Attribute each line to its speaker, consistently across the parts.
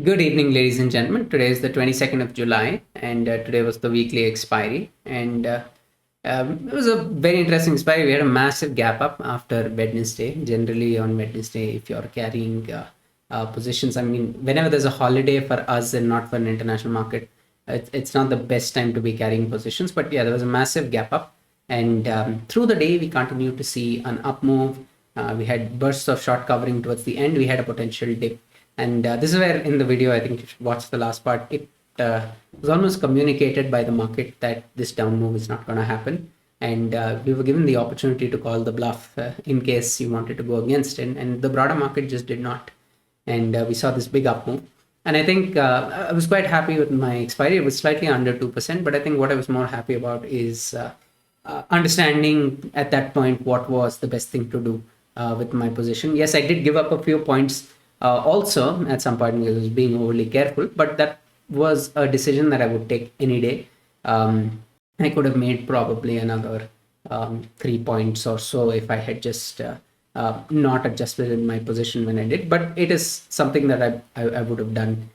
Speaker 1: Good evening, ladies and gentlemen. Today is the 22nd of July, and today was the weekly expiry. And it was a very interesting expiry. We had a massive gap up after Wednesday. Generally, on Wednesday, if you're carrying positions, I mean, whenever there's a holiday for us and not for an international market, it's not the best time to be carrying positions. But yeah, there was a massive gap up. And through the day, we continued to see an up move. We had bursts of short covering towards the end. We had a potential dip, and this is where in the video, I think you should watch the last part. It was almost communicated by the market that this down move is not going to happen. And we were given the opportunity to call the bluff in case you wanted to go against it. And the broader market just did not. And we saw this big up move. And I think I was quite happy with my expiry. It was slightly under 2%. But I think what I was more happy about is understanding at that point what was the best thing to do with my position. Yes, I did give up a few points also at some point because I was being overly careful, but that was a decision that I would take any day. I could have made probably another 3 points or so if I had just not adjusted in my position when I did, but it is something that I would have done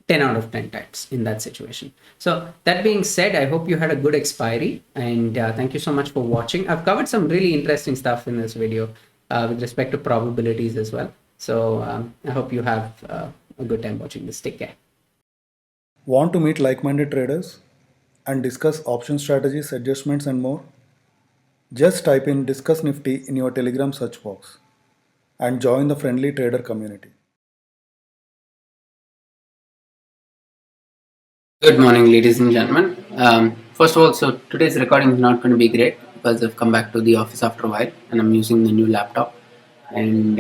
Speaker 1: 10 out of 10 times in that situation. So that being said, I hope you had a good expiry, and thank you so much for watching. I've covered some really interesting stuff in this video with respect to probabilities as well. So I hope you have a good time watching this. Take care.
Speaker 2: Want to meet like-minded traders and discuss option strategies, adjustments and more? Just type in Discuss Nifty in your Telegram search box and join the friendly trader community.
Speaker 1: Good morning, ladies and gentlemen. First of all, so today's recording is not going to be great because I've come back to the office after a while and I'm using the new laptop. And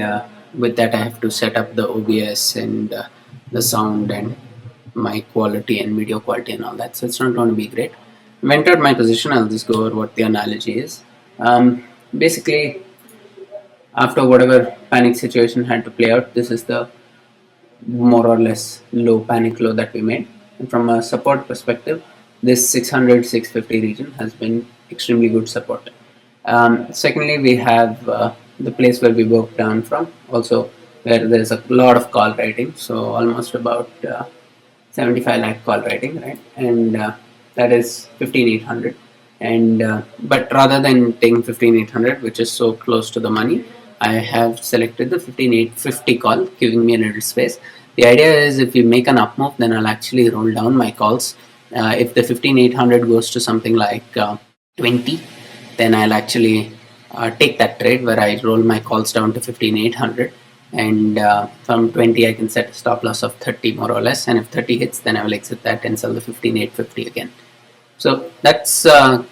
Speaker 1: with that, I have to set up the OBS and the sound and my quality and video quality and all that. So it's not going to be great. I've entered my position. I'll just go over what the analogy is. Basically, after whatever panic situation had to play out, this is the more or less low panic low that we made. And from a support perspective, this 600 650 region has been extremely good support. Secondly, we have the place where we broke down from, also where there's a lot of call writing, so almost about 75 lakh call writing, right? And that is 15800. And but rather than taking 15800, which is so close to the money, I have selected the 15850 call, giving me a little space. The idea is if you make an up move, then I'll actually roll down my calls. If the 15800 goes to something like 20, then I'll actually take that trade where I roll my calls down to 15800, and from 20 I can set a stop loss of 30 more or less, and if 30 hits, then I will exit that and sell the 15850 again. So that's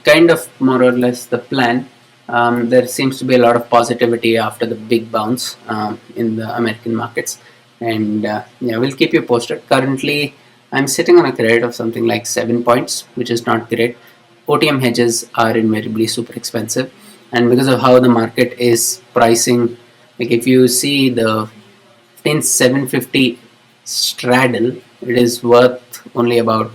Speaker 1: kind of more or less the plan. There seems to be a lot of positivity after the big bounce in the American markets, and yeah, we'll keep you posted. Currently I'm sitting on a credit of something like 7 points, which is not great. OTM hedges are invariably super expensive, and because of how the market is pricing, like if you see the 15750 straddle, it is worth only about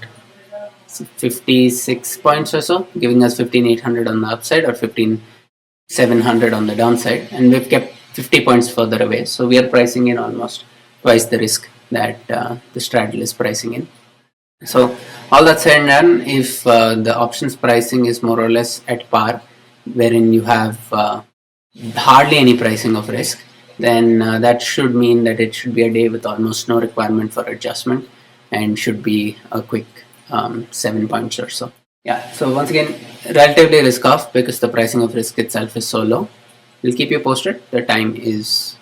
Speaker 1: 56 points or so, giving us 15800 on the upside or 15700 on the downside, and we've kept 50 points further away, so we are pricing in almost twice the risk that the straddle is pricing in. So all that said and done, if the options pricing is more or less at par, wherein you have hardly any pricing of risk, then that should mean that it should be a day with almost no requirement for adjustment and should be a quick 7 points or so. Yeah, so once again, relatively risk off because the pricing of risk itself is so low. We'll keep you posted. The time is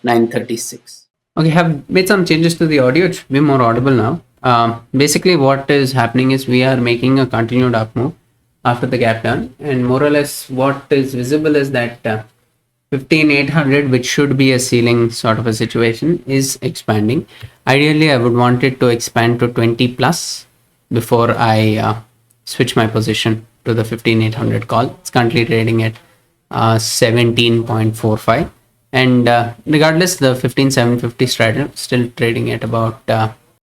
Speaker 1: 9:36. Okay, have made some changes to the audio. It should be more audible now. Basically what is happening is we are making a continued up move after the gap down, and more or less what is visible is that 15800, which should be a ceiling sort of a situation, is expanding. Ideally I would want it to expand to 20 plus before I switch my position to the 15800 call. It's currently trading at 17.45, and regardless, the 15750 straddle still trading at about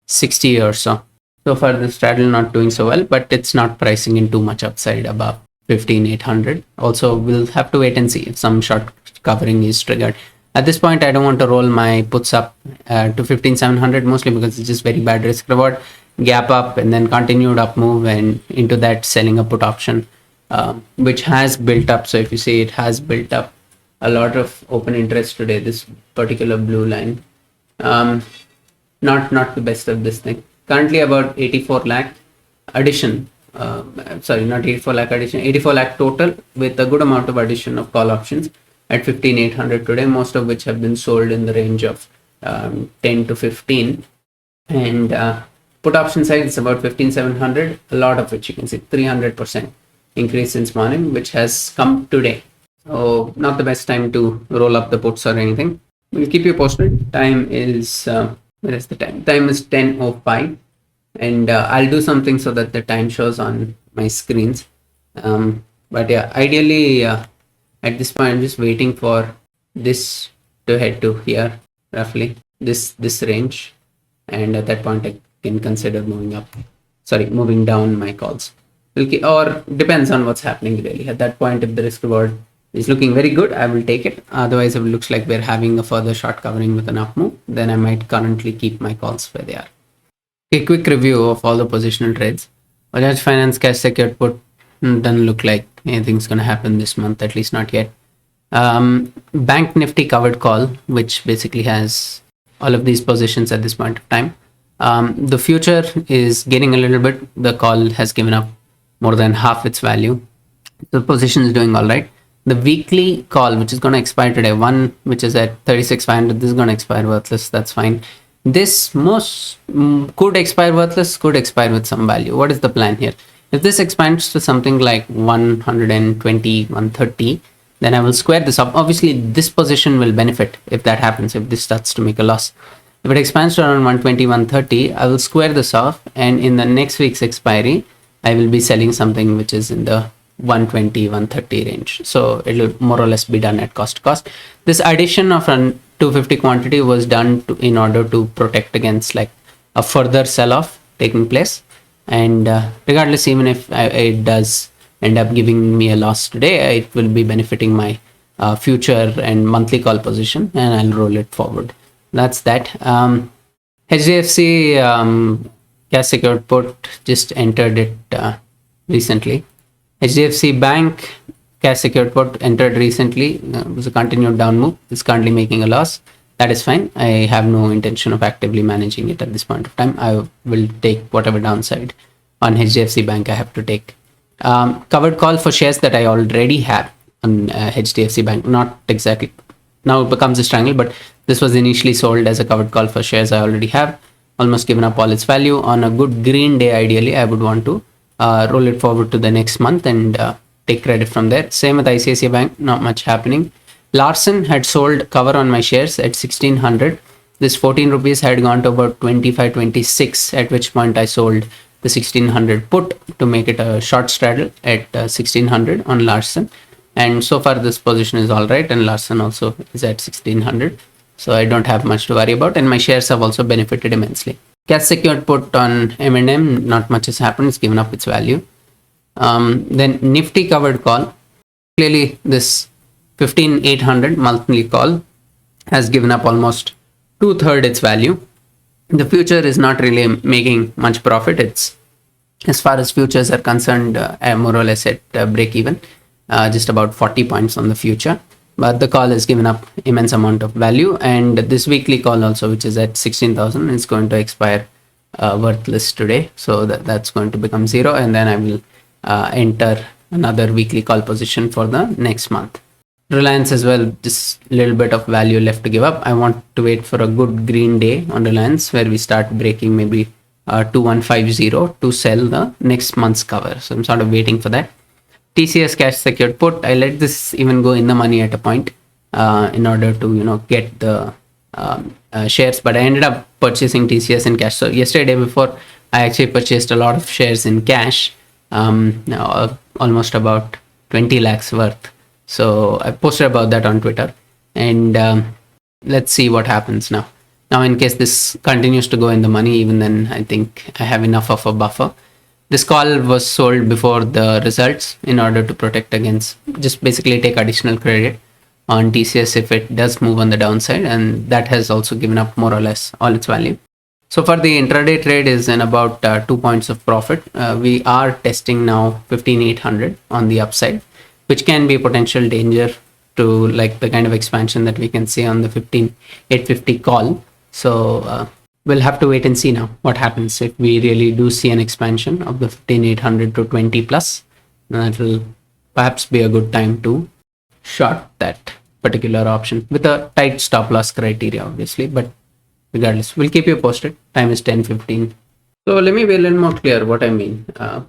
Speaker 1: 60 or so. So far the straddle not doing so well, but it's not pricing in too much upside above 15800. Also, we'll have to wait and see if some short covering is triggered. At this point, I don't want to roll my puts up to 15,700, mostly because it's just very bad risk reward. Gap up and then continued up move and into that selling a put option, which has built up. So if you see, it has built up a lot of open interest today, this particular blue line. Not the best of this thing. Currently about 84 lakh addition. Sorry, not 84 lakh addition, 84 lakh total, with a good amount of addition of call options at 15,800 today, most of which have been sold in the range of 10 to 15. And put option side is about 15,700, a lot of which you can see 300% increase since morning, which has come today. So not the best time to roll up the puts or anything. We'll keep you posted. Time is where is the time? Time is 10:05, and I'll do something so that the time shows on my screens. But yeah, ideally at this point, I'm just waiting for this to head to here, roughly this range, and at that point I can consider moving down my calls. Or depends on what's happening really. At that point, if the risk reward is looking very good, I will take it. Otherwise, if it looks like we're having a further short covering with an up move, then I might currently keep my calls where they are. A quick review of all the positional trades. Bajaj Finance cash secured put doesn't look like anything's going to happen this month, at least not yet. Bank Nifty covered call, which basically has all of these positions at this point of time. The future is getting a little bit. The call has given up more than half its value. The position is doing all right. The weekly call, which is going to expire today, one which is at 36,500, this is going to expire worthless. That's fine. This could expire worthless, could expire with some value. What is the plan here? If this expands to something like 120, 130, then I will square this up. Obviously, this position will benefit if that happens, if this starts to make a loss. If it expands to around 120, 130, I will square this off, and in the next week's expiry, I will be selling something which is in the 120, 130 range. So it will more or less be done at cost to cost. This addition of a 250 quantity was done in order to protect against like a further sell-off taking place. And regardless, even if it does end up giving me a loss today, it will be benefiting my future and monthly call position, and I'll roll it forward. That's that. HDFC cash secured put, just entered it recently. HDFC Bank cash secured put entered recently. It was a continued down move. It's currently making a loss. That is fine. I have no intention of actively managing it at this point of time. I will take whatever downside on HDFC Bank I have to take. Covered call for shares that I already have on HDFC Bank. Not exactly. Now it becomes a strangle, but this was initially sold as a covered call for shares I already have. Almost given up all its value. On a good green day, ideally, I would want to roll it forward to the next month and take credit from there. Same with ICICI Bank, not much happening. Larsen had sold cover on my shares at 1600. This 14 rupees had gone to about 25, 26, at which point I sold the 1600 put to make it a short straddle at 1600 on Larsen. And so far this position is all right, and Larsen also is at 1600. So I don't have much to worry about, and my shares have also benefited immensely. Cash secured put on M&M, not much has happened. It's given up its value. Then Nifty covered call. Clearly this 15,800 monthly call has given up almost 2/3 its value. The future is not really making much profit. It's, as far as futures are concerned, more or less at break even, just about 40 points on the future. But the call has given up immense amount of value, and this weekly call also, which is at 16,000, is going to expire worthless today. So that's going to become zero, and then I will enter another weekly call position for the next month. Reliance as well, just a little bit of value left to give up. I want to wait for a good green day on Reliance where we start breaking maybe 2150 to sell the next month's cover. So I'm sort of waiting for that. TCS cash secured put, I let this even go in the money at a point in order to get the shares, but I ended up purchasing TCS in cash. So yesterday, before, I actually purchased a lot of shares in cash, almost about 20 lakhs worth. So I posted about that on Twitter, and let's see what happens now. Now, in case this continues to go in the money, even then, I think I have enough of a buffer. This call was sold before the results in order to protect against, just basically take additional credit on TCS if it does move on the downside, and that has also given up more or less all its value. So for the intraday trade is in about 2 points of profit. We are testing now 15,800 on the upside, which can be a potential danger to like the kind of expansion that we can see on the 15,850 call. So we'll have to wait and see now what happens if we really do see an expansion of the 15,800 to 20 plus. That will perhaps be a good time to short that particular option with a tight stop loss criteria, obviously. But regardless, we'll keep you posted. Time is 10:15. So let me be a little more clear what I mean.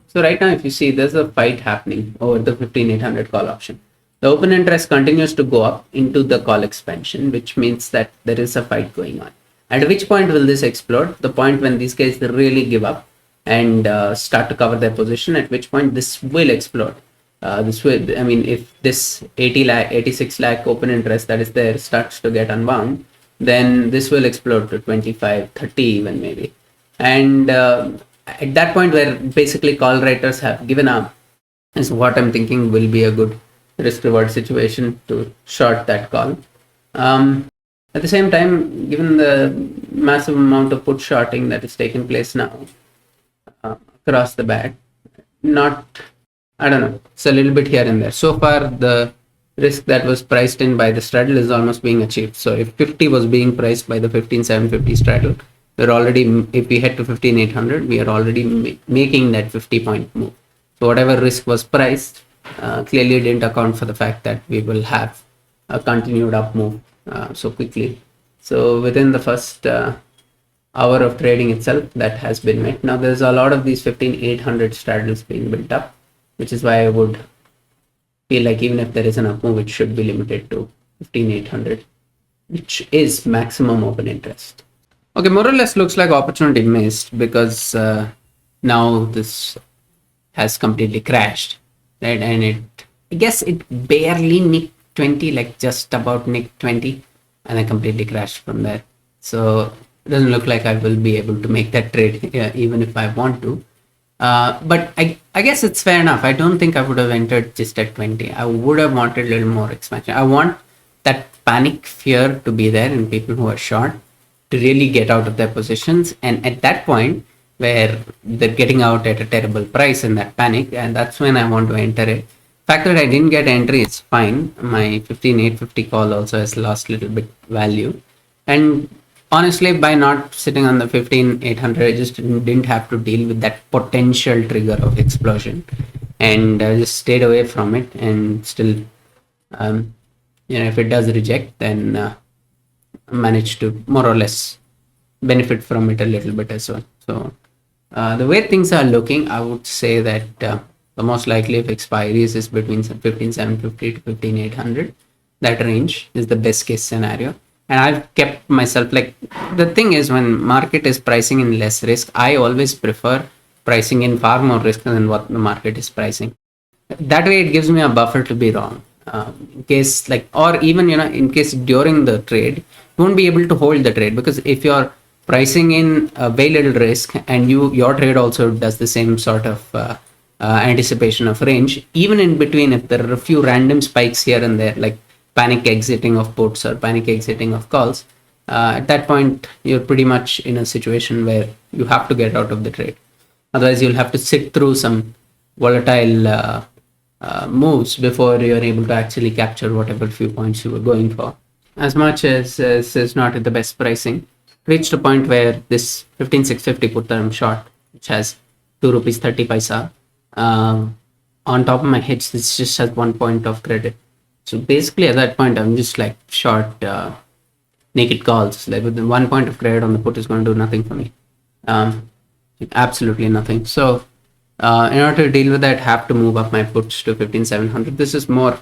Speaker 1: So right now, if you see, there's a fight happening over the 15,800 call option. The open interest continues to go up into the call expansion, which means that there is a fight going on. At which point will this explode? The point when these guys really give up and start to cover their position, at which point this will explode. This will, I mean, if this 80 lakh, 86 lakh open interest that is there starts to get unwound, then this will explode to 25, 30 even maybe. And at that point where basically call writers have given up is what I'm thinking will be a good risk reward situation to short that call. At the same time, given the massive amount of put shorting that is taking place now across the bat, I don't know, it's a little bit here and there. So far, the risk that was priced in by the straddle is almost being achieved. So if 50 was being priced by the 15,750 straddle, we're already, if we head to 15,800, we are already making that 50 point move. So whatever risk was priced clearly didn't account for the fact that we will have a continued up move so quickly. So within the first hour of trading itself, that has been met. Now there's a lot of these 15,800 straddles being built up, which is why I would feel like even if there is an up move, it should be limited to 15,800, which is maximum open interest. Okay, more or less looks like opportunity missed because now this has completely crashed, right? And I guess it barely nicked 20, like just about nicked 20, and then completely crashed from there. So it doesn't look like I will be able to make that trade even if I want to. But I guess it's fair enough. I don't think I would have entered just at 20. I would have wanted a little more expansion. I want that panic fear to be there in people who are short to really get out of their positions. And at that point where they're getting out at a terrible price in that panic, and that's when I want to enter it. Fact that I didn't get entry is fine. My 15,850 call also has lost a little bit value. And honestly, by not sitting on the 15,800, I just didn't have to deal with that potential trigger of explosion, and I just stayed away from it. And still, if it does reject, then manage to more or less benefit from it a little bit as well. So the way things are looking, I would say that the most likely of expiries is between 15,750 to 15,800. That range is the best case scenario. And I've kept myself, like, the thing is, when market is pricing in less risk, I always prefer pricing in far more risk than what the market is pricing. That way it gives me a buffer to be wrong. In case, like, or even, in case during the trade, you won't be able to hold the trade, because if you're pricing in very little risk and your trade also does the same sort of anticipation of range, even in between, if there are a few random spikes here and there, like panic exiting of puts or panic exiting of calls, at that point you're pretty much in a situation where you have to get out of the trade. Otherwise you'll have to sit through some volatile moves before you're able to actually capture whatever few points you were going for. As much as is not at the best pricing, reached a point where this 15,650 put that I'm short, which has 2 rupees 30 paisa, on top of my hedge, this just has 1 point of credit. So basically at that point, I'm just like short naked calls. Like with the 1 point of credit on the put is going to do nothing for me. Absolutely nothing. So in order to deal with that, I have to move up my puts to 15,700. This is more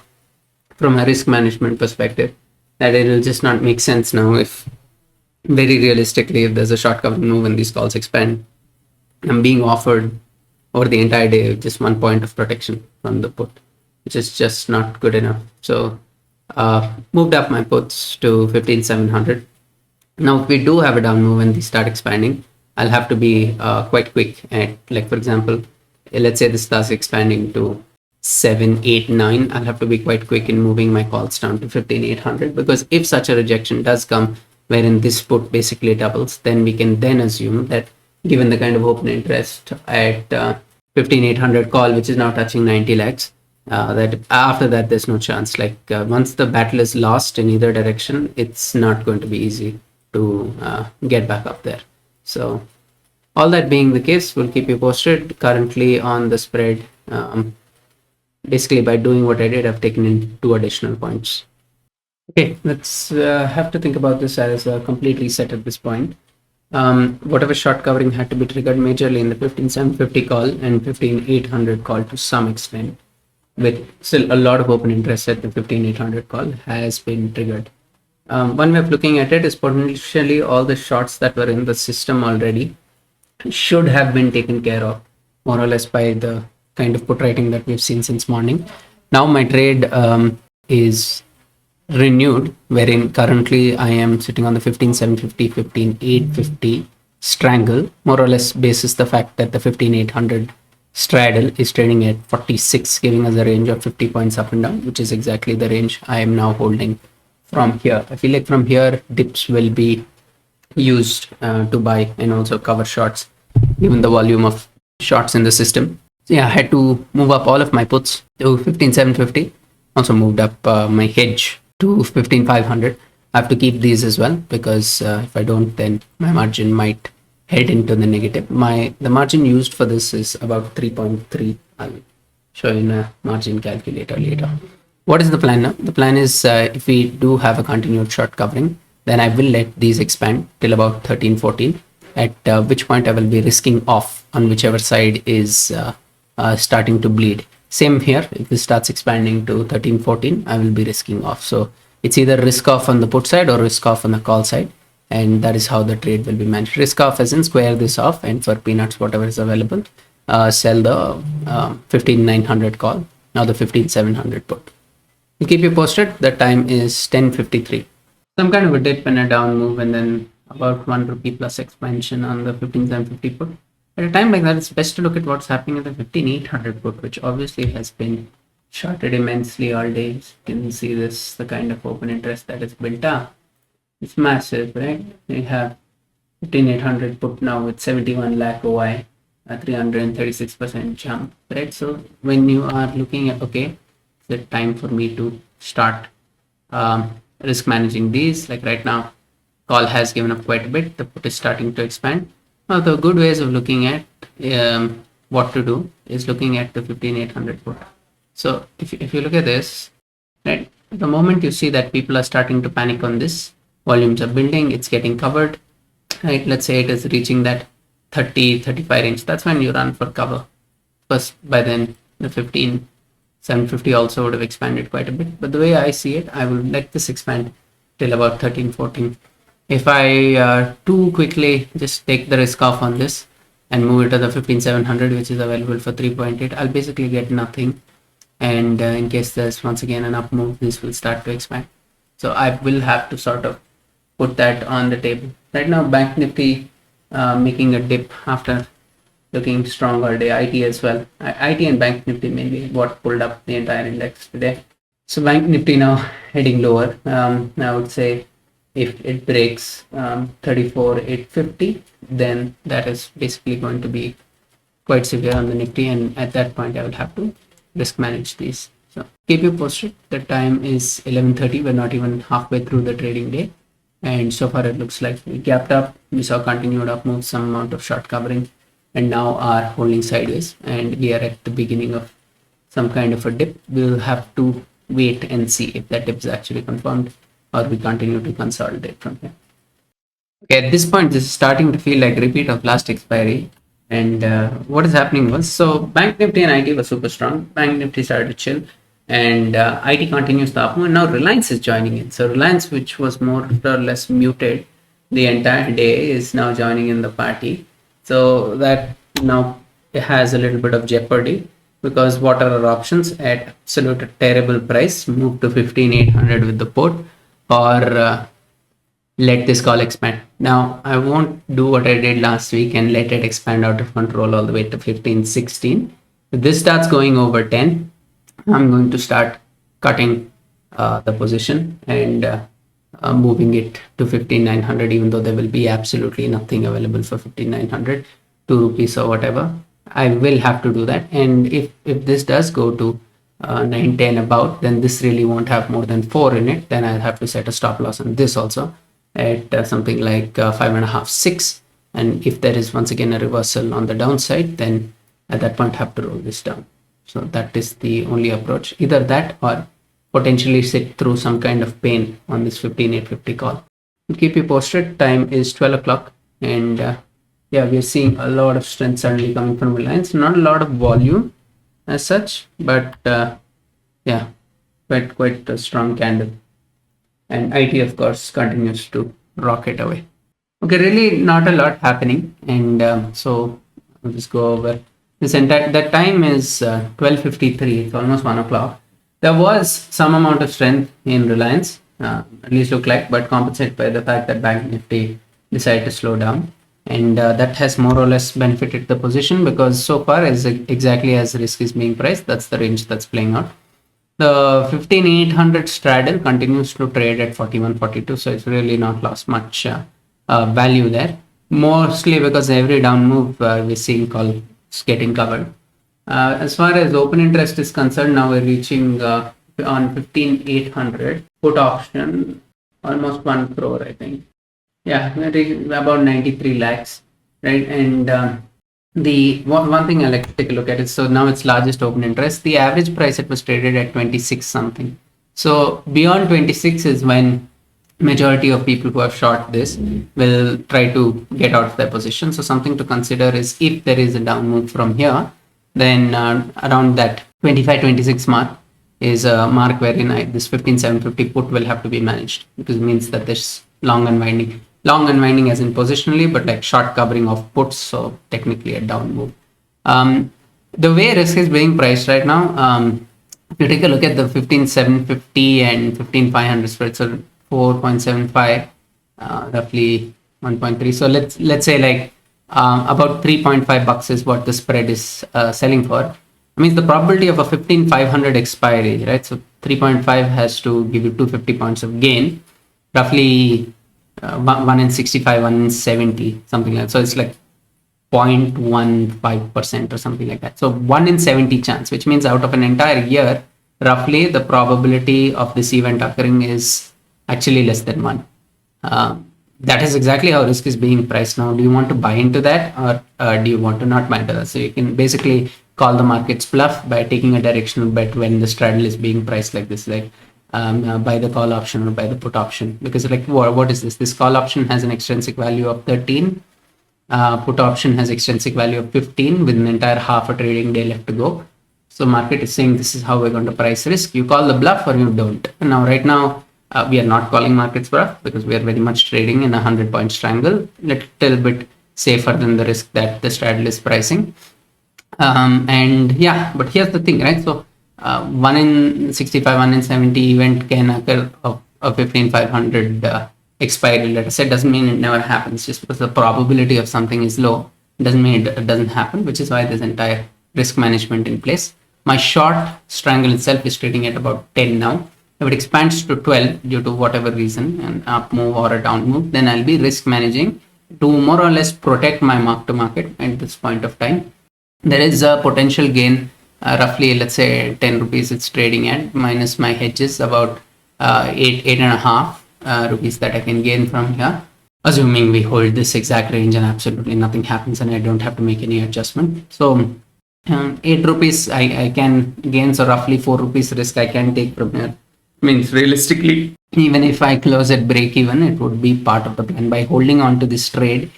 Speaker 1: from a risk management perspective, that it will just not make sense now if very realistically, if there's a short covering move and these calls expand, I'm being offered over the entire day just 1 point of protection from the put, which is just not good enough. So moved up my puts to 15,700. Now, if we do have a down move and these start expanding, I'll have to be quite quick. At, like, for example, let's say this starts expanding to 7, 8, 9, I'll have to be quite quick in moving my calls down to 15,800, because if such a rejection does come wherein this put basically doubles, then we can then assume that given the kind of open interest at 15,800 call, which is now touching 90 lakhs, that after that there's no chance. Like once the battle is lost in either direction, it's not going to be easy to get back up there. So all that being the case, we'll keep you posted. Currently on the spread, basically by doing what I did, I've taken in 2 additional points. Okay, let's have to think about this as a complete reset at this point. Whatever short covering had to be triggered majorly in the 15,750 call and 15,800 call to some extent, with still a lot of open interest at the 15,800 call, has been triggered. One way of looking at it is potentially all the shorts that were in the system already should have been taken care of more or less by the kind of put writing that we've seen since morning. Now my trade is renewed, wherein currently I am sitting on the 15,750, 15,850 strangle, more or less basis the fact that the 15,800 straddle is trading at 46, giving us a range of 50 points up and down, which is exactly the range I am now holding from here. I feel like from here dips will be used to buy and also cover shorts, given the volume of shorts in the system. So yeah, I had to move up all of my puts to 15,750. Also moved up my hedge to 15,500. I have to keep these as well, because if I don't, then my margin might head into the negative. The margin used for this is about 3.3. I'll show you in a margin calculator later. What is the plan now? The plan is if we do have a continued short covering, then I will let these expand till about 13, 14, at which point I will be risking off on whichever side is starting to bleed. Same here, if this starts expanding to 13, 14, I will be risking off. So it's either risk off on the put side or risk off on the call side. And that is how the trade will be managed. Risk off as in square this off, and for peanuts, whatever is available, sell the 15,900 call, now the 15,700 put. We'll keep you posted. The time is 10:53. Some kind of a dip and a down move, and then about 1 rupee plus expansion on the 15,750 put. At a time like that, it's best to look at what's happening at the 15,800 put, which obviously has been shorted immensely all day. You can see this, the kind of open interest that is built up. It's massive, right? We have 15,800 put now with 71 lakh OI, a 336% jump, right? So when you are looking at, okay, it's the time for me to start risk managing these. Like right now, call has given up quite a bit. The put is starting to expand. Now, the good ways of looking at what to do is looking at the 15,800 put. So if you look at this, right, the moment you see that people are starting to panic on this, volumes are building, it's getting covered, right? Let's say it is reaching that 30, 35 range. That's when you run for cover. First, by then, the 15,750 also would have expanded quite a bit. But the way I see it, I will let this expand till about 13, 14. If I too quickly just take the risk off on this and move it to the 15,700, which is available for 3.8, I'll basically get nothing. And in case there's once again an up move, this will start to expand. So I will have to sort of put that on the table. Right now, Bank Nifty making a dip after looking strong all day. IT as well. IT and Bank Nifty mainly what pulled up the entire index today. So Bank Nifty now heading lower. I would say if it breaks 34,850, then that is basically going to be quite severe on the Nifty, and at that point I will have to risk manage these. So keep you posted. The time is 11:30. We're not even halfway through the trading day, and so far it looks like we gapped up. We saw continued up move, some amount of short covering, and now are holding sideways, and we are at the beginning of some kind of a dip. We'll have to wait and see if that dip is actually confirmed, or we continue to consolidate from here. Okay, at this point, this is starting to feel like repeat of last expiry. And what is happening was, so Bank Nifty and IT were super strong. Bank Nifty started to chill, and IT continues the up move. And now Reliance is joining in. So Reliance, which was more or less muted the entire day, is now joining in the party. So that now has a little bit of jeopardy, because what are our options at absolute terrible price? Move to 15,800 with the put, or let this call expand. Now I won't do what I did last week and let it expand out of control all the way to 15, 16. If this starts going over 10, I'm going to start cutting the position and moving it to 15,900, even though there will be absolutely nothing available for 15,900, 2 rupees or whatever. I will have to do that. And if this does go to 9, 10 about, then this really won't have more than 4 in it. Then I'll have to set a stop loss on this also at something like 5.5, 6. And if there is once again a reversal on the downside, then at that point have to roll this down. So that is the only approach. Either that or potentially sit through some kind of pain on this 15,850 call. I'll keep you posted. Time is 12 o'clock, and yeah, we're seeing a lot of strength suddenly coming from Reliance. Not a lot of volume as such, but yeah, quite a strong candle. And IT, of course, continues to rocket away. Okay, really not a lot happening, and so I'll just go over this entire. That time is 12:53. It's almost 1 o'clock. There was some amount of strength in Reliance, at least look like, but compensated by the fact that Bank Nifty decided to slow down, and that has more or less benefited the position because so far as exactly as risk is being priced, that's the range that's playing out. The 15,800 straddle continues to trade at 41, 42, so it's really not lost much value there. Mostly because every down move we're seeing calls getting covered. As far as open interest is concerned, now we're reaching on 15,800 put option almost 1 crore, I think. Yeah, about 93 lakhs, right? And the one thing I like to take a look at is, so now it's largest open interest. The average price it was traded at 26 something. So beyond 26 is when majority of people who have short this will try to get out of their position. So something to consider is if there is a down move from here, then around that 25, 26 mark is a mark wherein this 15,750 put will have to be managed, because it means that there's long unwinding as in positionally, but like short covering of puts, so technically a down move. The way risk is being priced right now, if you take a look at the 15,750 and 15,500 spread, so 4.75, roughly 1.3. So let's say like about 3.5 bucks is what the spread is selling for. It means the probability of a 15,500 expiry, right? So 3.5 has to give you 250 points of gain, roughly 1 in 65, 1 in 70, something like that. So it's like 0.15% or something like that. So 1 in 70 chance, which means out of an entire year, roughly the probability of this event occurring is actually less than 1. That is exactly how risk is being priced now. Do you want to buy into that, or do you want to not buy into that? So you can basically call the market's bluff by taking a directional bet when the straddle is being priced like this, like buy the call option or buy the put option. Because like what is this? This call option has an extrinsic value of 13. Put option has extrinsic value of 15 with an entire half a trading day left to go. So market is saying this is how we're going to price risk. You call the bluff or you don't. Now, right now, we are not calling markets bluff because we are very much trading in a 100-point triangle, little bit safer than the risk that the straddle is pricing. And yeah, but here's the thing, right? So 1 in 65, 1 in 70 event can occur of 15,500 expiry, let us say. Doesn't mean it never happens. Just because the probability of something is low doesn't mean it doesn't happen, which is why there's entire risk management in place. My short triangle itself is trading at about 10 now. If it expands to 12 due to whatever reason, an up move or a down move, then I'll be risk managing to more or less protect my mark to market at this point of time. There is a potential gain, roughly, let's say 10 rupees it's trading at, minus my hedges, about 8.5 rupees that I can gain from here, assuming we hold this exact range and absolutely nothing happens and I don't have to make any adjustment. So 8 rupees I can gain, so roughly 4 rupees risk I can take from here. Means realistically, even if I close at break even, it would be part of the plan. By holding on to this trade,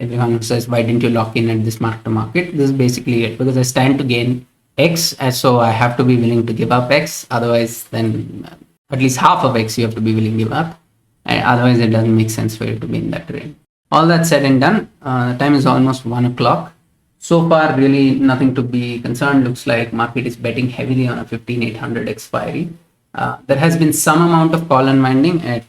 Speaker 1: everyone says, why didn't you lock in at this mark to market? This is basically it, because I stand to gain X, so I have to be willing to give up X. Otherwise, then at least half of X you have to be willing to give up. And otherwise, it doesn't make sense for you to be in that trade. All that said and done, time is almost 1 o'clock. So far, really nothing to be concerned. Looks like market is betting heavily on a 15,800 expiry. There has been some amount of call unwinding at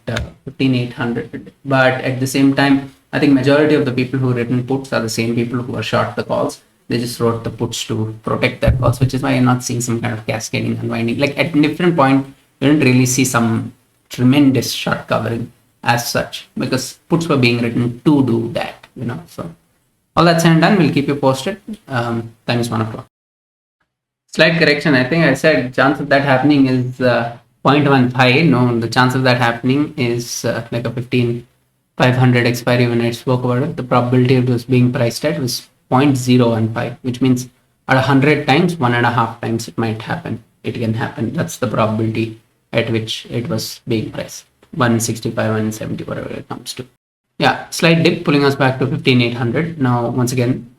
Speaker 1: 15,800, but at the same time, I think majority of the people who written puts are the same people who are short the calls. They just wrote the puts to protect their calls, which is why you're not seeing some kind of cascading unwinding. Like at different point, you didn't really see some tremendous short covering as such, because puts were being written to do that, So all that's said and done, we'll keep you posted. Time is 1 o'clock. Slight correction. I think I said chance of that happening is 0.15. No, the chance of that happening is like a 15,500 expiry when I spoke about it. The probability it was being priced at was 0.015, which means at 100 times, 1.5 times it might happen. It can happen. That's the probability at which it was being priced. 165, 170, whatever it comes to. Yeah, slight dip pulling us back to 15,800. Now, once again,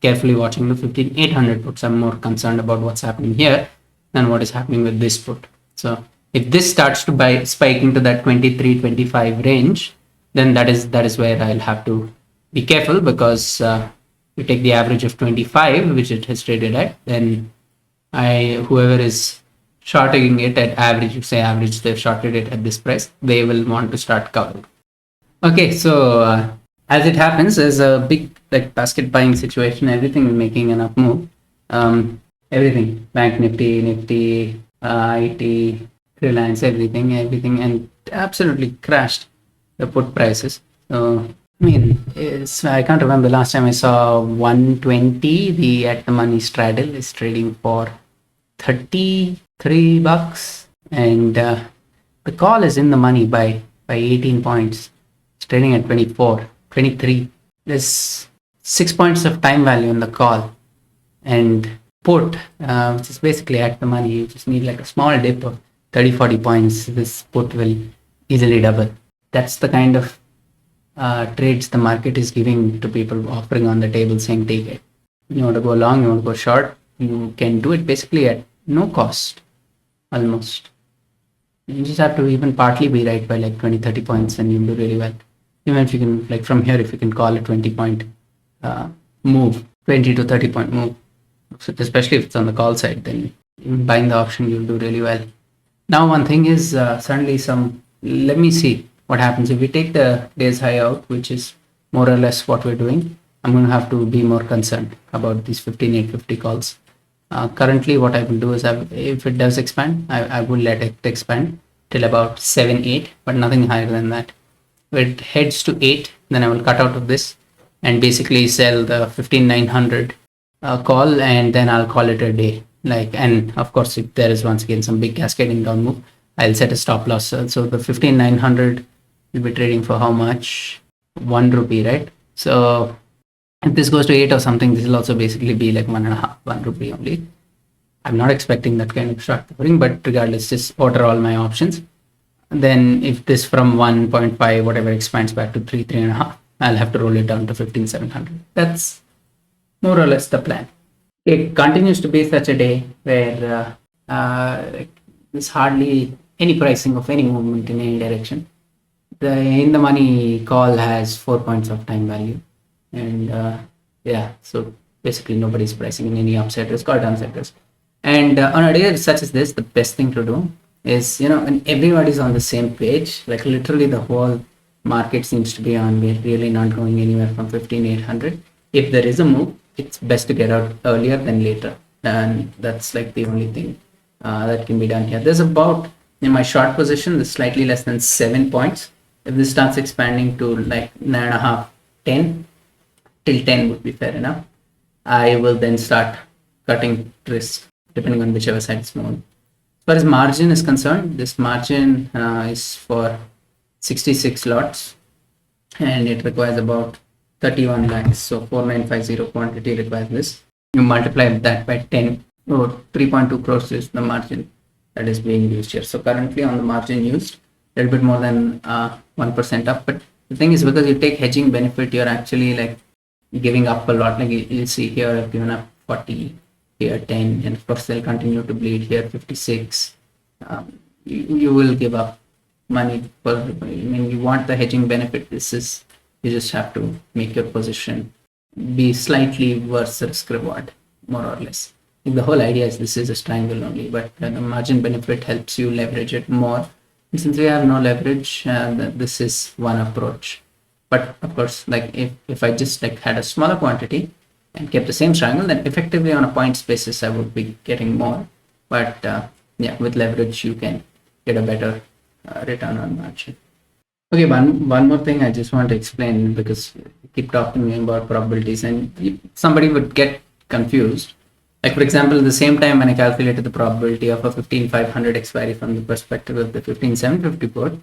Speaker 1: carefully watching the 15,800 puts. I'm more concerned about what's happening here than what is happening with this put. So if this starts to spike into that 23, 25 range, then that is where I'll have to be careful, because you take the average of 25, which it has traded at, then whoever is shorting it at average, you say average, they've shorted it at this price, they will want to start covering. Okay, so as it happens, there's a big basket buying situation. Everything is making an up move. Everything, Bank Nifty, IT, Reliance, everything, and absolutely crashed the put prices. So I mean, I can't remember the last time I saw 120. The at the money straddle is trading for $33, and the call is in the money by 18 points. It's trading at 23. There's 6 points of time value in the call, and put, which is basically at the money. You just need like a small dip of 30-40 points. This put will easily double. That's the kind of trades the market is giving to people, offering on the table, saying take it. You want to go long, you want to go short, you can do it basically at no cost, almost. You just have to even partly be right by like 20-30 points, and you'll do really well. Even if you can, like from here, if you can call a 20 point move, 20 to 30 point move, so especially if it's on the call side, then even buying the option, you'll do really well. Now, one thing is suddenly let me see what happens if we take the day's high out, which is more or less what we're doing. I'm going to have to be more concerned about these 15,850 calls. Currently, what I will do is, if it does expand, I will let it expand till about 7-8, but nothing higher than that. If it heads to 8, then I will cut out of this and basically sell the 15,900 call, and then I'll call it a day. And of course, if there is once again some big cascading down move, I'll set a stop loss. So the 15,900 will be trading for how much? 1 rupee, right? So if this goes to 8 or something, this will also basically be like 1 rupee only. I'm not expecting that kind of short covering, but regardless, just order all my options. Then if this from 1.5 whatever expands back to 3.5, I'll have to roll it down to 15,700. That's more or less the plan. It continues to be such a day where there's hardly any pricing of any movement in any direction. The in the money call has 4 points of time value, and so basically nobody's pricing in any upside risk or downside risk. And on a day such as this, the best thing to do is, when everybody's on the same page, like literally the whole market seems to be on, we're really not going anywhere from 15,800. If there is a move, it's best to get out earlier than later, and that's like the only thing that can be done here. There's about, in my short position, there's slightly less than 7 points. If this starts expanding to like 9.5, 10, till 10 would be fair enough, I will then start cutting risk depending on whichever side is moving. As far as margin is concerned, this margin is for 66 lots, and it requires about 31 lakhs. So 4950 quantity requires this. You multiply that by 10, or 3.2 crores is the margin that is being used here. So currently on the margin used, a little bit more than 1% up. But the thing is, because you take hedging benefit, you're actually like giving up a lot. Like you'll see here, I've given up 40, here 10, and of course they'll continue to bleed here 56. You will give up money you want the hedging benefit. You just have to make your position be slightly worse risk reward, more or less. The whole idea is this is a triangle only, but the margin benefit helps you leverage it more. And since we have no leverage, this is one approach. But of course, like if I just like had a smaller quantity and kept the same triangle, then effectively on a points basis I would be getting more. But yeah, with leverage you can get a better return on margin. Okay, one more thing I just want to explain, because you keep talking about probabilities and somebody would get confused. Like for example, at the same time when I calculated the probability of a 15500 expiry from the perspective of the 15750 put, you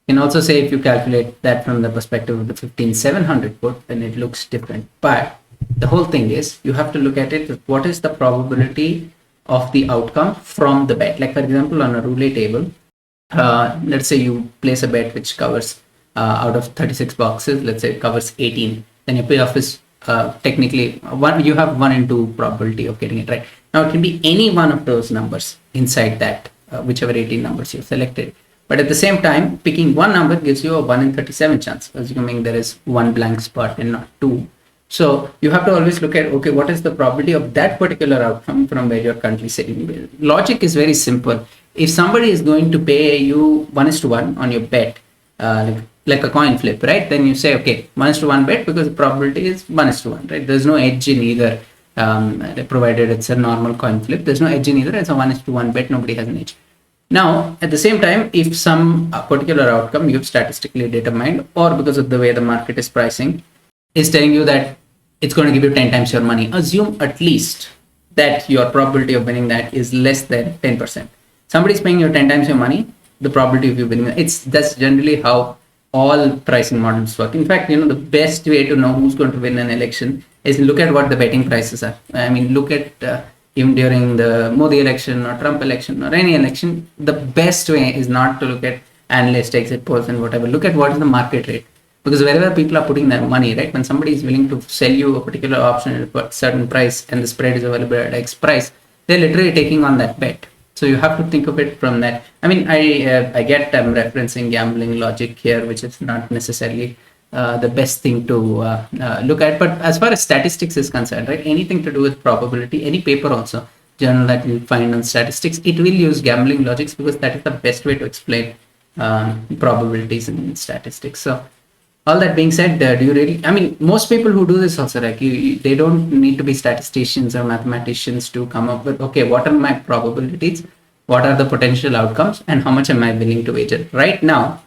Speaker 1: can also say if you calculate that from the perspective of the 15700 put, then it looks different. But the whole thing is you have to look at it, what is the probability of the outcome from the bet. Like for example, on a roulette table, let's say you place a bet which covers out of 36 boxes, let's say it covers 18, then your payoff is technically one. You have 1 in 2 probability of getting it right. Now it can be any one of those numbers inside that, whichever 18 numbers you've selected. But at the same time, picking one number gives you a 1 in 37 chance, assuming there is one blank spot and not two. So you have to always look at, okay, what is the probability of that particular outcome from where you're currently sitting. Logic is very simple. If somebody is going to pay you 1:1 on your bet, like a coin flip, right? Then you say, okay, 1:1 bet, because the probability is 1:1, right? There's no edge in either, provided it's a normal coin flip. There's no edge in either. It's a 1:1 bet. Nobody has an edge. Now, at the same time, if some particular outcome you've statistically determined, or because of the way the market is pricing, is telling you that it's going to give you 10 times your money, assume at least that your probability of winning that is less than 10%. Somebody's paying you 10 times your money, the probability of you winning, that's generally how all pricing models work. In fact, the best way to know who's going to win an election is look at what the betting prices are. I mean, look at even during the Modi election or Trump election or any election, the best way is not to look at analyst exit polls and whatever. Look at what is the market rate. Because wherever people are putting their money, right, when somebody is willing to sell you a particular option at a certain price and the spread is available at X price, they're literally taking on that bet. So you have to think of it from that. I mean, I get I'm referencing gambling logic here, which is not necessarily the best thing to look at. But as far as statistics is concerned, right, anything to do with probability, any paper also, journal that you find on statistics, it will use gambling logics, because that is the best way to explain probabilities in statistics. So all that being said, do you really, I mean, most people who do this also, like they don't need to be statisticians or mathematicians to come up with, okay, what are my probabilities, what are the potential outcomes, and how much am I willing to wager right now,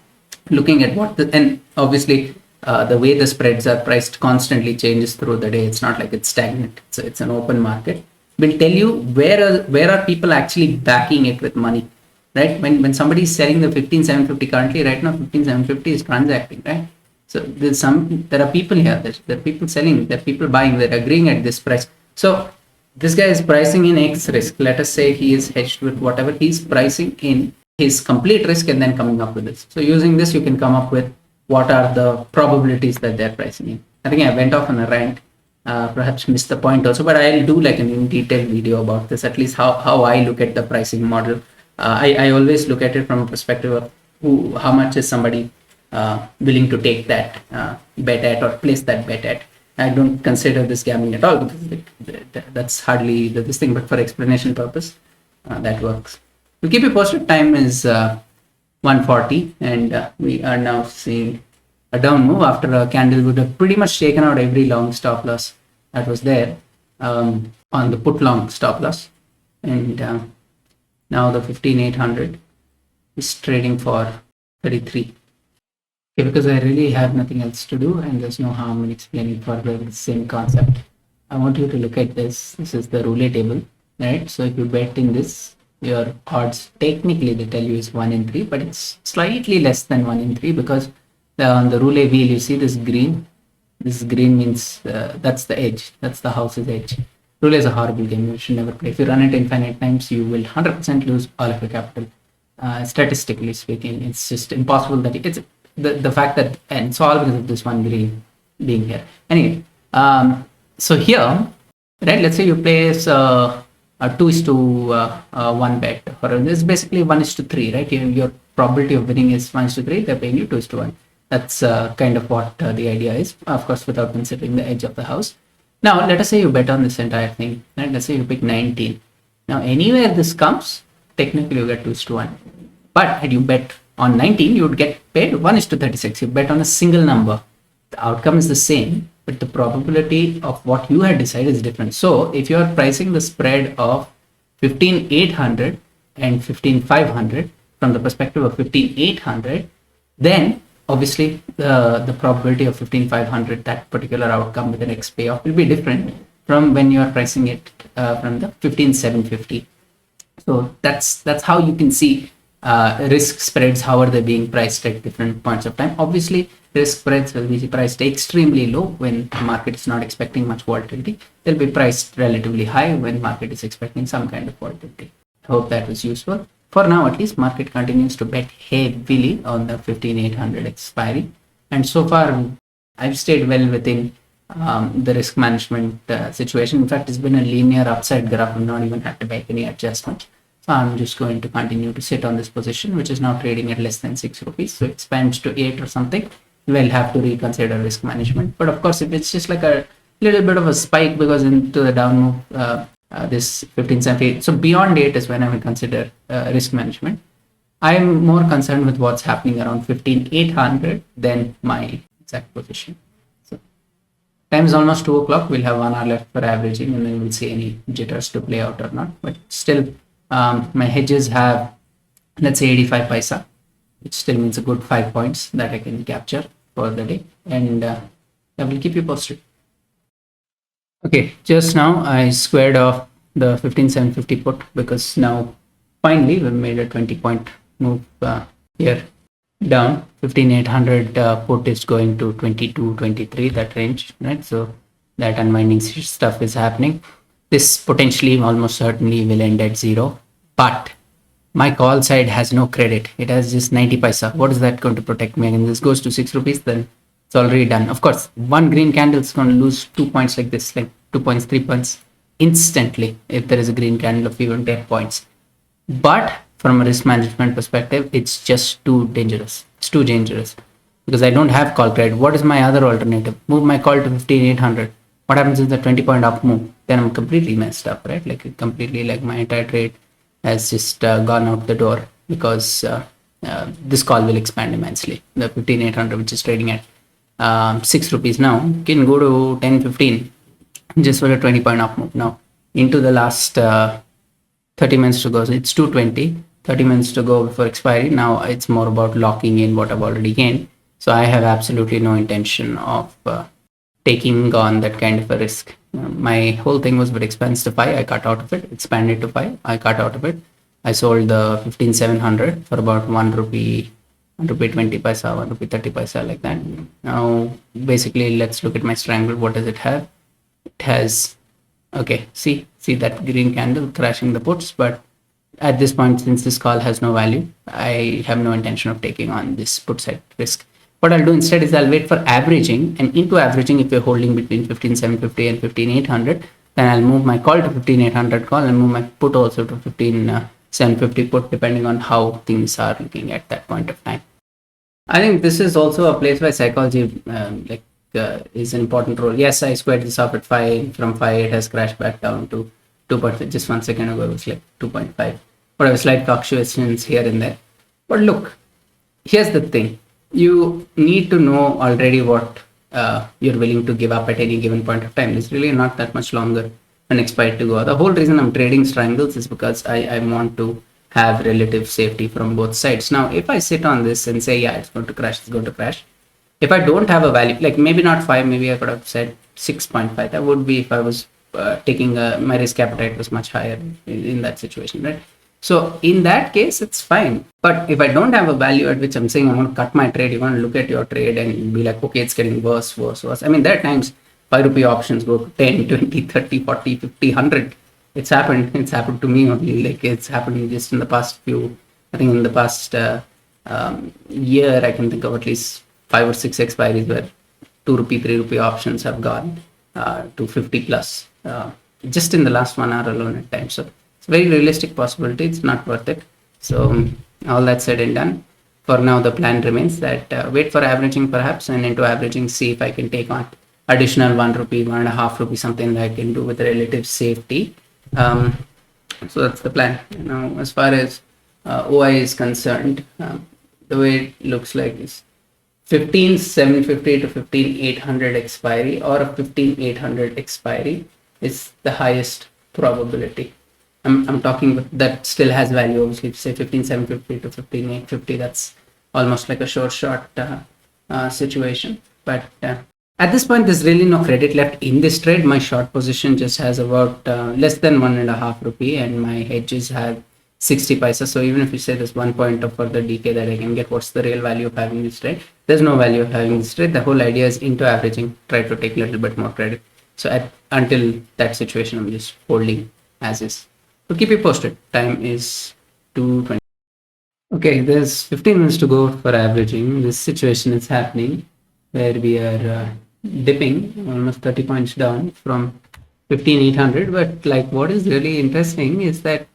Speaker 1: looking at and obviously the way the spreads are priced constantly changes through the day. It's not like it's stagnant. It's an open market. Will tell you where are people actually backing it with money, right? When somebody is selling the 15750 currently, right now 15750 is transacting, right? So there are people here, there are people selling, there are people buying, they're agreeing at this price. So this guy is pricing in X risk. Let us say he is hedged with whatever, he's pricing in his complete risk and then coming up with this. So using this, you can come up with what are the probabilities that they're pricing in. I think I went off on a rant, perhaps missed the point also, but I'll do like an in-detail video about this, at least how I look at the pricing model. I always look at it from a perspective of how much is somebody willing to take that bet at, or place that bet at. I don't consider this gambling at all, because that's hardly this thing, but for explanation purpose, that works. We'll keep you posted. Time is 1:40, and we are now seeing a down move after a candle would have pretty much taken out every long stop loss that was there on the put long stop loss. And now the 15800 is trading for 33. Okay, because I really have nothing else to do and there's no harm in explaining further the same concept. I want you to look at this. This is the roulette table, right? So if you bet in this, your odds technically they tell you is 1 in 3, but it's slightly less than 1 in 3, because on the roulette wheel you see this green. This green means that's the edge. That's the house's edge. Roulette is a horrible game. You should never play. If you run it infinite times, you will 100% lose all of your capital. Statistically speaking, it's just impossible that it's the fact that, and it's all because of this one green being here. Anyway, so here, right, let's say you place a 2:1 bet, or this is basically 1:3, right? Your probability of winning is 1:3, they're paying you 2:1. That's kind of what the idea is, of course, without considering the edge of the house. Now, let us say you bet on this entire thing, right? Let's say you pick 19. Now, anywhere this comes, technically you get 2:1. But had you bet on 19, you would get paid 1:36. You bet on a single number. The outcome is the same, but the probability of what you had decided is different. So if you are pricing the spread of 15,800 and 15,500 from the perspective of 15,800, then obviously the probability of 15,500, that particular outcome with the next payoff, will be different from when you are pricing it from the 15,750. So that's how you can see risk spreads, how are they being priced at different points of time. Obviously, risk spreads will be priced extremely low when the market is not expecting much volatility. They'll be priced relatively high when market is expecting some kind of volatility. I hope that was useful. For now, at least, market continues to bet heavily on the 15,800 expiry. And so far, I've stayed well within the risk management situation. In fact, it's been a linear upside graph. I've not even had to make any adjustment. So I'm just going to continue to sit on this position, which is now trading at less than 6 rupees. So it expands to 8 or something, we'll have to reconsider risk management. But of course, if it's just like a little bit of a spike because into the down move, this 1570, so beyond 8 is when I will consider risk management. I'm more concerned with what's happening around 15,800 than my exact position. So time is almost 2 o'clock. We'll have 1 hour left for averaging, and then we'll see any jitters to play out or not. But still, my hedges have, let's say, 85 paisa, which still means a good 5 points that I can capture for the day, and I will keep you posted. Okay, just now I squared off the 15,750 put because now finally we've made a 20-point move here down. 15,800 put is going to 22, 23, that range, right? So that unwinding stuff is happening. This potentially, almost certainly, will end at 0, but my call side has no credit. It has just 90 paisa. What is that going to protect me? And this goes to 6 rupees, then it's already done. Of course, one green candle is going to lose 2 points like this, like 2 points, 3 points instantly if there is a green candle of even 10 points. But from a risk management perspective, it's just too dangerous. It's too dangerous because I don't have call credit. What is my other alternative? Move my call to 15,800. What happens is the 20-point up move? Then I'm completely messed up, right? Like completely, like my entire trade has just gone out the door because this call will expand immensely. The 15,800, which is trading at 6 rupees now, can go to 10, 15 just for a 20-point up move. Now, into the last 30 minutes to go, so it's 220, 30 minutes to go before expiry. Now it's more about locking in what I've already gained. So I have absolutely no intention of taking on that kind of a risk. My whole thing was, if it expands to 5, I cut out of it. Expanded to 5, I cut out of it. I sold the 15,700 for about 1 rupee, 20 paisa, 1 rupee 30 paisa, like that. Now, basically, let's look at my strangle. What does it have? It has, okay, see that green candle crashing the puts, but at this point, since this call has no value, I have no intention of taking on this put side risk. What I'll do instead is I'll wait for averaging, and into averaging, if you're holding between 15,750 and 15,800, then I'll move my call to 15,800 call and move my put also to 15,750 put, depending on how things are looking at that point of time. I think this is also a place where psychology is an important role. Yes, I squared this off at 5. From 5, it has crashed back down to 2. Just 1 second ago, it was like 2.5. But I have slight fluctuations here and there. But look, here's the thing. You need to know already what you're willing to give up at any given point of time. It's really not that much longer an expired to go. The whole reason I'm trading strangles is because I want to have relative safety from both sides. Now, if I sit on this and say, yeah, it's going to crash, it's going to crash. If I don't have a value, like maybe not 5, maybe I could have said 6.5. That would be if I was taking my risk appetite was much higher in that situation, right? So in that case, it's fine. But if I don't have a value at which I'm saying I'm going to cut my trade, you want to look at your trade and be like, okay, it's getting worse. I mean, there are times 5 rupee options go to 10, 20, 30, 40, 50, 100. It's happened. It's happened to me only. Like it's happened just in the past I think in the past year, I can think of at least 5 or 6 expiries where 2 rupee, 3 rupee options have gone to 50 plus just in the last 1 hour alone at times. So it's a very realistic possibility. It's not worth it. So all that said and done, for now the plan remains that wait for averaging perhaps, and into averaging see if I can take on additional 1 rupee, 1.5 rupee, something that I can do with relative safety. So that's the plan. Now, as far as OI is concerned, the way it looks like is 15,750 to 15,800 expiry or a 15,800 expiry is the highest probability. I'm talking that still has value. Obviously, if you say 15,750 to 15,850, that's almost like a short situation. But at this point, there's really no credit left in this trade. My short position just has about less than 1.5 rupee, and my hedges have 60 paisa. So even if you say there's 1 point of further decay that I can get, what's the real value of having this trade? There's no value of having this trade. The whole idea is into averaging, try to take a little bit more credit. So until that situation, I'm just holding as is. So keep you posted. Time is 2:20. Okay, there's 15 minutes to go for averaging. This situation is happening where we are dipping almost 30 points down from 15,800. But like what is really interesting is that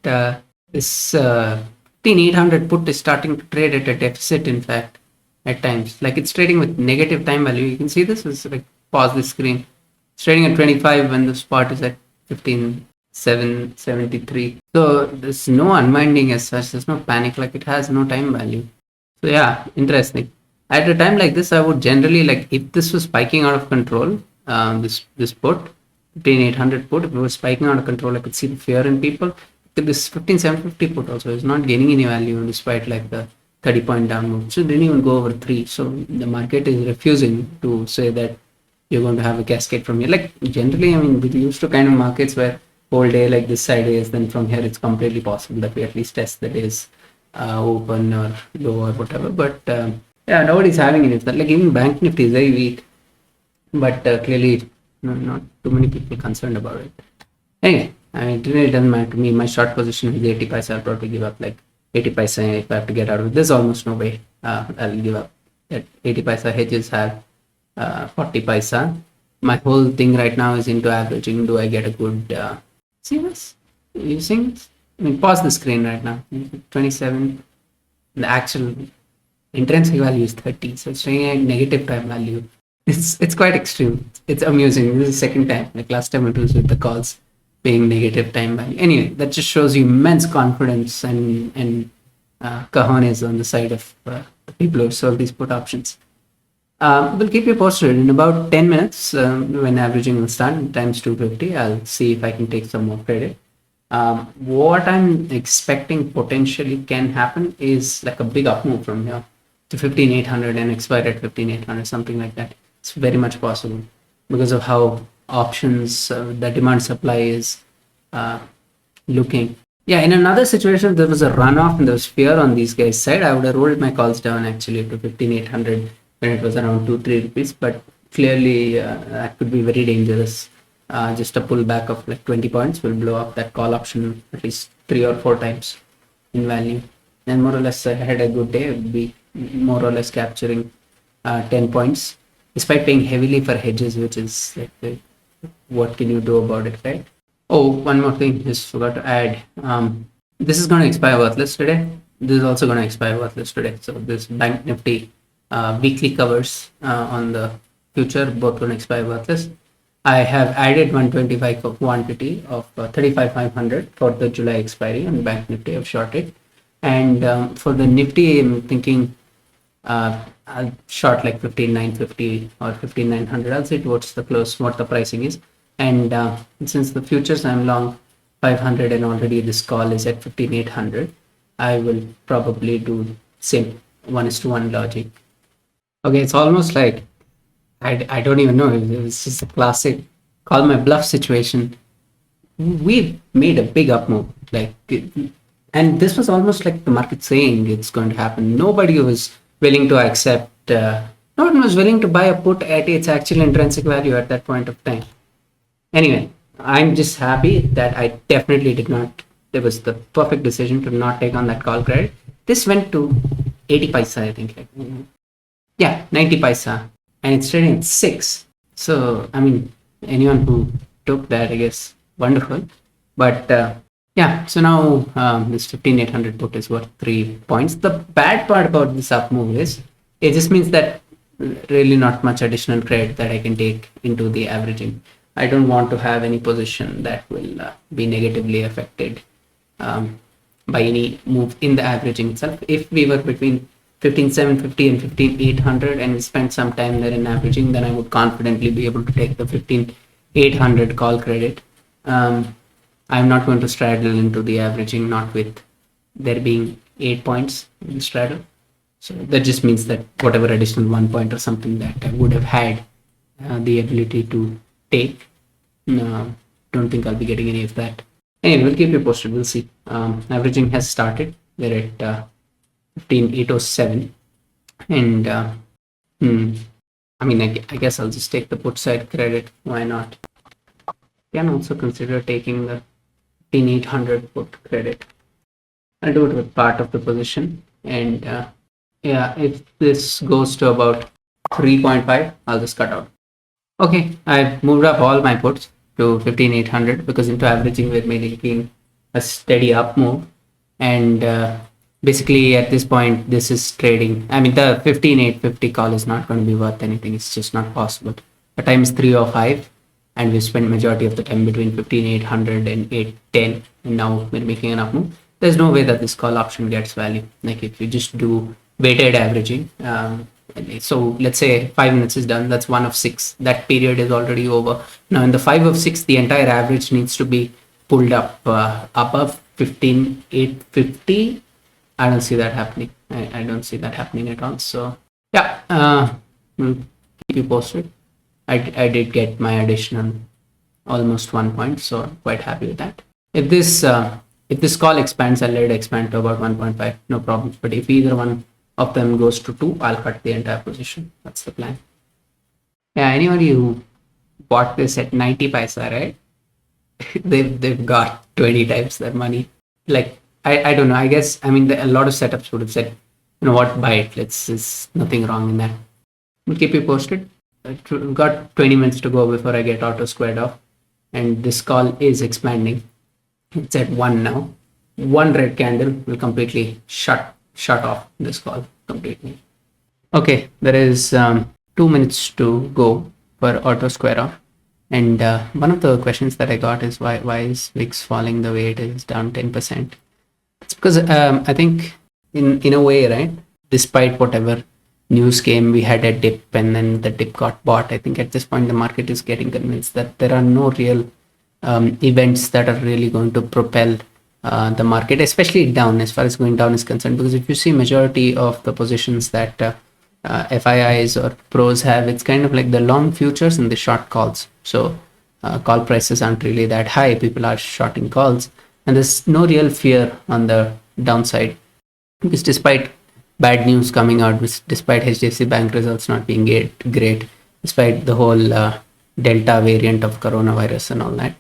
Speaker 1: this 15,800 put is starting to trade at a deficit, in fact, at times. Like it's trading with negative time value. You can see this is like pause the screen. It's trading at 25 when the spot is at 15,773. So there's no unwinding as such. There's no panic. Like it has no time value. So yeah, interesting. At a time like this, I would generally like if this was spiking out of control, this put 15,800 put, if it was spiking out of control, I could see the fear in people. This 15,750 put also is not gaining any value despite like the 30-point down move. So it didn't even go over 3. So the market is refusing to say that you're going to have a cascade from here. Like generally, I mean, we're used to kind of markets where whole day like this sideways, then from here it's completely possible that we at least test the days open or low or whatever. But yeah, nobody's having it. Like even Bank Nifty is very weak, but clearly not too many people concerned about it. Anyway, I mean, it really doesn't matter to me. My short position is 80 paisa. I'll probably give up like 80 paisa if I have to get out of it. There's almost no way I'll give up. At 80 paisa hedges have 40 paisa. My whole thing right now is into averaging. Do I get a good see this? You seeing this? I mean, pause the screen right now. 27. The actual intrinsic value is 30. So it's showing a negative time value. It's quite extreme. It's amusing. This is the second time. Like last time it was with the calls being negative time value. Anyway, that just shows you immense confidence and cojones on the side of the people who solve these put options. We'll keep you posted in about 10 minutes when averaging will start. Times 250. I'll see if I can take some more credit. What I'm expecting potentially can happen is like a big up move from here to 15,800 and expire at 15,800, something like that. It's very much possible because of how options, the demand supply is looking. Yeah, in another situation, there was a runoff and there was fear on these guys' side. I would have rolled my calls down actually to 15,800 when it was around 2-3 rupees, but clearly that could be very dangerous. Just a pullback of like 20 points will blow up that call option at least 3 or 4 times in value. And more or less, I had a good day. It would be more or less capturing 10 points despite paying heavily for hedges, which is like what can you do about it, right? Oh, one more thing, just forgot to add. This is going to expire worthless today. This is also going to expire worthless today. So this Bank Nifty weekly covers on the future, both going to expire worthless. I have added 125 quantity of 35,500 for the July expiry on Bank Nifty. I've shorted. And for the Nifty, I'm thinking I'll short like 15,950 or 15,900. I'll see towards the close what the pricing is. And since the futures I'm long 500 and already this call is at 15,800, I will probably do same 1:1 logic. Okay, it's almost like I don't even know. It's just a classic call my bluff situation. We made a big up move, like, and this was almost like the market saying it's going to happen. Nobody was willing to accept. No one was willing to buy a put at its actual intrinsic value at that point of time. Anyway, I'm just happy that I definitely did not. It was the perfect decision to not take on that call credit. This went to 80 paisa, I think. Yeah, 90 paisa. And it's trading at 6. So, I mean, anyone who took that, I guess, wonderful. But yeah, so now this 15,800 put is worth 3 points. The bad part about this up move is it just means that really not much additional credit that I can take into the averaging. I don't want to have any position that will be negatively affected by any move in the averaging itself. If we were between 15,750 and 15,800 and we spent some time there in averaging, then I would confidently be able to take the 15,800 call credit. I'm not going to straddle into the averaging, not with there being 8 points in straddle. So that just means that whatever additional 1 point or something that I would have had the ability to take, don't think I'll be getting any of that. Anyway, we'll keep you posted. We'll see. Averaging has started. We're at 15,807, and I mean, I guess I'll just take the put side credit. Why not? Can also consider taking the 15,800 put credit. I'll do it with part of the position, and yeah, if this goes to about 3.5, I'll just cut out. Okay, I've moved up all my puts to 15,800 because into averaging we're making a steady up move, and basically at this point this is trading. I mean, the 15,850 call is not going to be worth anything. It's just not possible. The time is 3:05, and we spent majority of the time between 15,800 and 810, and now we're making an up move. There's no way that this call option gets value. Like if you just do weighted averaging, so let's say 5 minutes is done, that's 1 of 6. That period is already over. Now in the 5 of 6, the entire average needs to be pulled up above 15,850. I don't see that happening. I don't see that happening at all. So yeah, we'll keep you posted. I did get my additional almost 1 point, so I'm quite happy with that. If this call expands, I'll let it expand to about 1.5, no problem. But if either one of them goes to 2, I'll cut the entire position. That's the plan. Yeah, anybody who bought this at 90 paisa, right? they've got 20 times their money. Like I don't know. I guess I mean a lot of setups would have said, you know what, buy it. There's nothing wrong in that. We'll keep you posted. I've got 20 minutes to go before I get auto squared off, and this call is expanding. It's at 1 now. One red candle will completely shut off this call completely. Okay, there is 2 minutes to go for auto square off, and one of the questions that I got is why is VIX falling the way it is, down 10%? It's because I think in a way, right, despite whatever news came, we had a dip and then the dip got bought. I think at this point the market is getting convinced that there are no real events that are really going to propel the market, especially down as far as going down is concerned. Because if you see majority of the positions that FIIs or pros have, it's kind of like the long futures and the short calls. So call prices aren't really that high. People are shorting calls, and there's no real fear on the downside, because despite bad news coming out, despite HDFC Bank results not being great, despite the whole Delta variant of coronavirus and all that,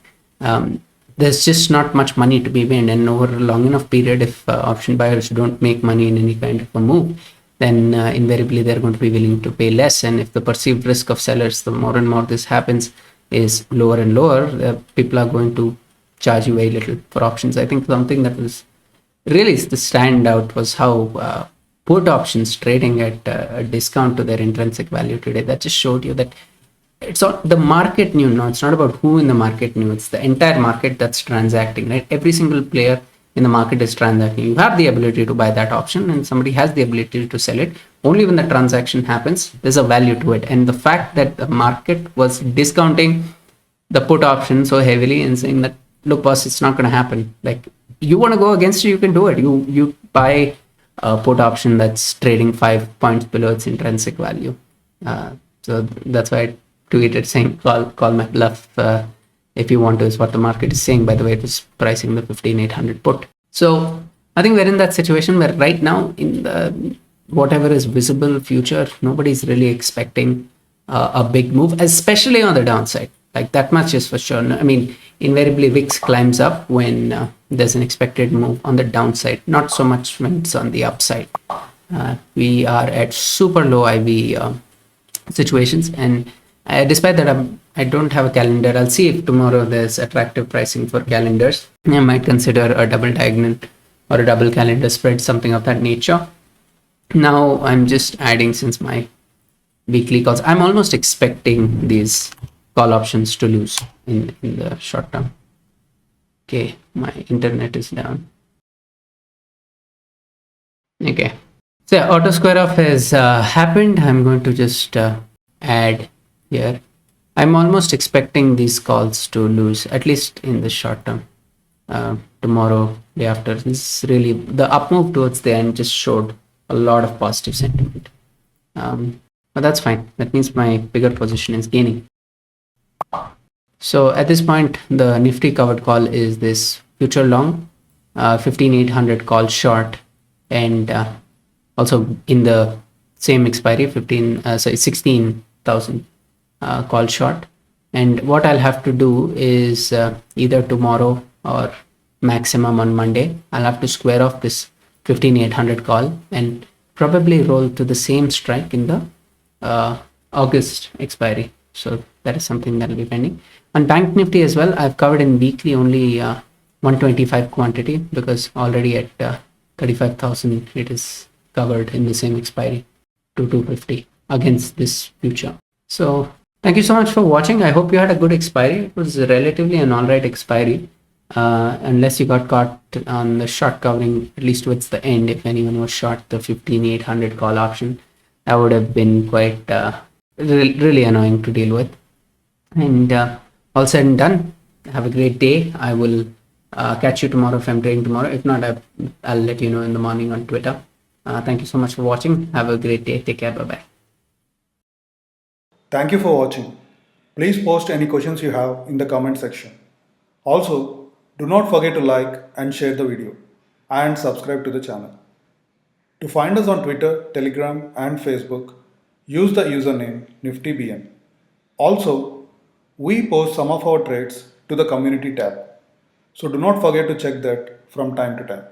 Speaker 1: there's just not much money to be made. And over a long enough period, if option buyers don't make money in any kind of a move, then invariably they're going to be willing to pay less. And if the perceived risk of sellers, the more and more this happens, is lower and lower, people are going to charge you very little for options. I think something that was really the standout was how put options trading at a discount to their intrinsic value today. That just showed you that it's not the market knew. No, it's not about who in the market knew. It's the entire market that's transacting, right? Every single player in the market is transacting. You have the ability to buy that option, and somebody has the ability to sell it. Only when the transaction happens, there's a value to it. And the fact that the market was discounting the put option so heavily and saying that, look, boss, it's not going to happen. Like, you want to go against it, you can do it. You buy a put option that's trading 5 points below its intrinsic value. So that's why I tweeted saying, call my bluff if you want to, is what the market is saying. By the way, it was pricing the 15,800 put. So I think we're in that situation where right now, in the whatever is visible future, nobody's really expecting a big move, especially on the downside. Like, that much is for sure. I mean, invariably VIX climbs up when there's an expected move on the downside, not so much when it's on the upside. We are at super low IV situations, and despite that, I don't have a calendar. I'll see if tomorrow there's attractive pricing for calendars. I might consider a double diagonal or a double calendar spread, something of that nature. Now I'm just adding, since my weekly calls, I'm almost expecting these call options to lose in the short term. Okay, my internet is down. Okay, So yeah, auto square off has happened. I'm going to just add here. I'm almost expecting these calls to lose, at least in the short term. Tomorrow, day after, this is really the up move towards the end just showed a lot of positive sentiment. But that's fine. That means my bigger position is gaining. So at this point, the Nifty covered call is this future long, 15,800 call short, and also in the same expiry, 16,000 call short. And what I'll have to do is either tomorrow or maximum on Monday, I'll have to square off this 15,800 call and probably roll to the same strike in the August expiry. So that is something that will be pending. On Bank Nifty as well, I've covered in weekly only 125 quantity because already at 35,000 it is covered in the same expiry to 250 against this future. So thank you so much for watching. I hope you had a good expiry. It was relatively an alright expiry. Unless you got caught on the short covering, at least towards the end, if anyone was short the 15,800 call option, that would have been quite really annoying to deal with. And all said and done, have a great day. I will catch you tomorrow if I'm trading tomorrow. If not, I'll let you know in the morning on Twitter. Thank you so much for watching. Have a great day. Take care. Bye bye.
Speaker 2: Thank you for watching. Please post any questions you have in the comment section. Also, do not forget to like and share the video and subscribe to the channel. To find us on Twitter, Telegram and Facebook, use the username NiftyBN. Also, we post some of our trades to the community tab. So do not forget to check that from time to time.